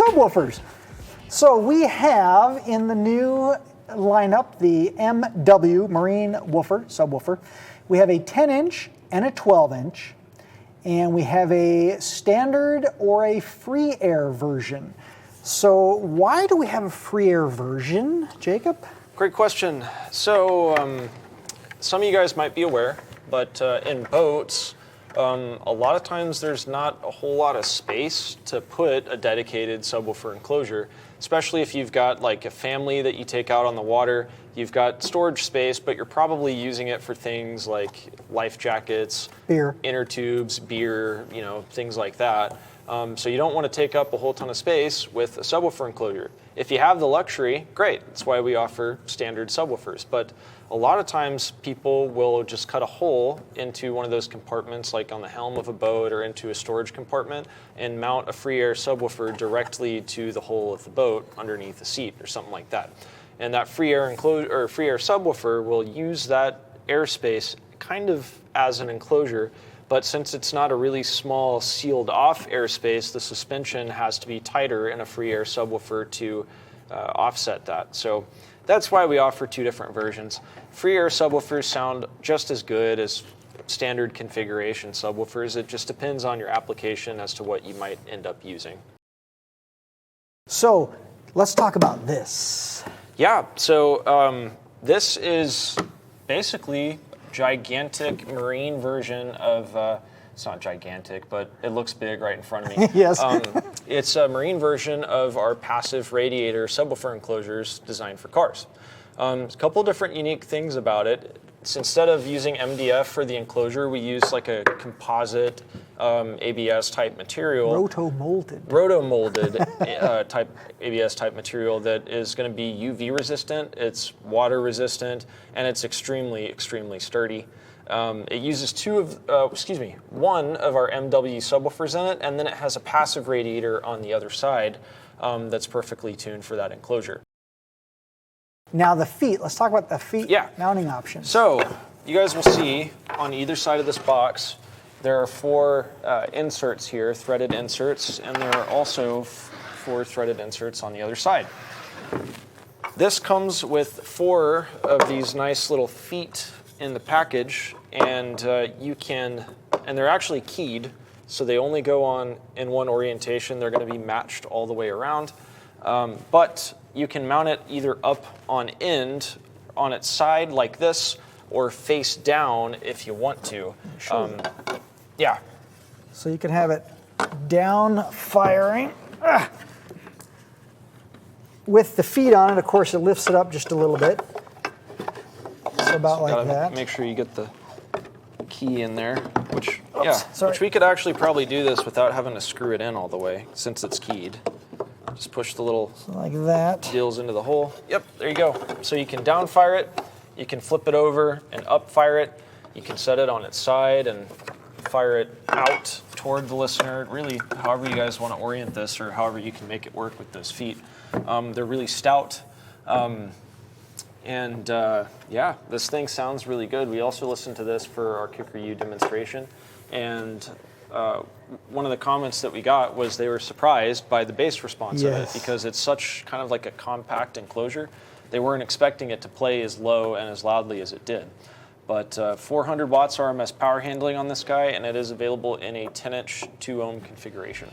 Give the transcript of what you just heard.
subwoofers. So we have in the new lineup the Marine subwoofer. We have a 10-inch and a 12-inch, and we have a standard or a free air version. So why do we have a free air version, Jacob? Great question. So some of you guys might be aware, but in boats, a lot of times there's not a whole lot of space to put a dedicated subwoofer enclosure, especially if you've got like a family that you take out on the water. You've got storage space, but you're probably using it for things like life jackets, beer, inner tubes, beer, you know, things like that. So you don't want to take up a whole ton of space with a subwoofer enclosure. If you have the luxury, great. That's why we offer standard subwoofers. But a lot of times people will just cut a hole into one of those compartments, like on the helm of a boat or into a storage compartment, and mount a free air subwoofer directly to the hull of the boat underneath the seat or something like that. And that free air subwoofer will use that airspace kind of as an enclosure. But since it's not a really small sealed off airspace, the suspension has to be tighter in a free air subwoofer to offset that. So that's why we offer two different versions. Free air subwoofers sound just as good as standard configuration subwoofers. It just depends on your application as to what you might end up using. So let's talk about this. Yeah, so this is basically gigantic marine version of, it's not gigantic, but it looks big right in front of me. Yes. It's a marine version of our passive radiator subwoofer enclosures designed for cars. A couple different unique things about it. Instead of using MDF for the enclosure, we use like a composite ABS type material. Rotomolded type ABS type material that is going to be UV resistant, it's water resistant, and it's extremely, extremely sturdy. It uses one of our MWLE subwoofers in it, and then it has a passive radiator on the other side that's perfectly tuned for that enclosure. Now the feet, let's talk about the feet mounting options. So you guys will see on either side of this box, there are four inserts here, threaded inserts, and there are also four threaded inserts on the other side. This comes with four of these nice little feet in the package, and they're actually keyed, so they only go on in one orientation. They're going to be matched all the way around, but you can mount it either up on end, on its side like this, or face down if you want to. Yeah. So you can have it down firing. With the feet on it, of course, it lifts it up just a little bit. So about like that. Make sure you get the key in there, which which we could actually probably do this without having to screw it in all the way since it's keyed. Just push the little like that deals into the hole. Yep, there you go. So you can down fire it, you can flip it over and up fire it. You can set it on its side and fire it out toward the listener. Really, however you guys want to orient this, or however you can make it work with those feet. They're really stout. Yeah, this thing sounds really good. We also listened to this for our KICKER U demonstration, and one of the comments that we got was they were surprised by the bass response of it, because it's such kind of like a compact enclosure. They weren't expecting it to play as low and as loudly as it did. But 400 watts RMS power handling on this guy, and it is available in a 10-inch 2-ohm configuration.